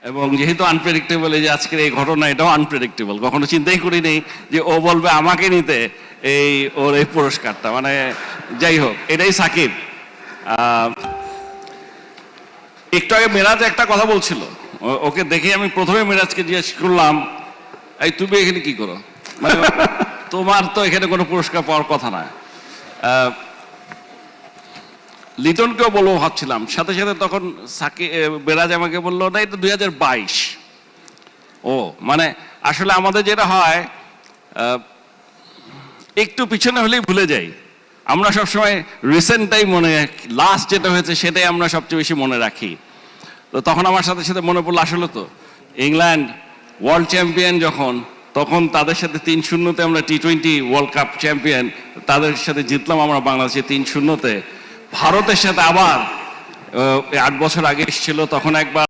এবং যেহেতু আনপ্রেডিক্টেবল, এই যে আজকের এই ঘটনা, এটাও আনপ্রেডিক্টেবল। কখনো চিন্তাই করিনি যে ও বলবে আমাকে নিতে এই ওর এই পুরস্কারটা। মানে যাই হোক, এটাই সাকিব। একটু আগে মেরাজ একটা কথা বলছিল, ওকে দেখে আমি প্রথমে মেরাজকে জিজ্ঞেস করলাম, এই তুমি এখানে কি করো? মানে তোমার তো এখানে কোনো পুরস্কার পাওয়ার কথা না। লিটনকেও বলবো ভাবছিলাম, সাথে সাথে তখন মেরাজ আমাকে বললো, না এটা 2022। ও মানে আসলে আমাদের যেটা হয়, একটু পিছনে হলেই ভুলে যাই আমরা। সবসময় রিসেন্টটাই মনে, লাস্ট যেটা হয়েছে সেটাই আমরা সবচেয়ে বেশি মনে রাখি। তো তখন আমার সাথে সাথে মনে পড়লো, আসলে তো ইংল্যান্ড ওয়ার্ল্ড চ্যাম্পিয়ন যখন, তখন তাদের সাথে 3-0-তে আমরা T20 ওয়ার্ল্ড কাপ চ্যাম্পিয়ন, তাদের সাথে জিতলাম আমরা বাংলাদেশে 3-0-তে। ভারতের সাথে আবার 8 বছর আগে এসেছিল, তখন একবার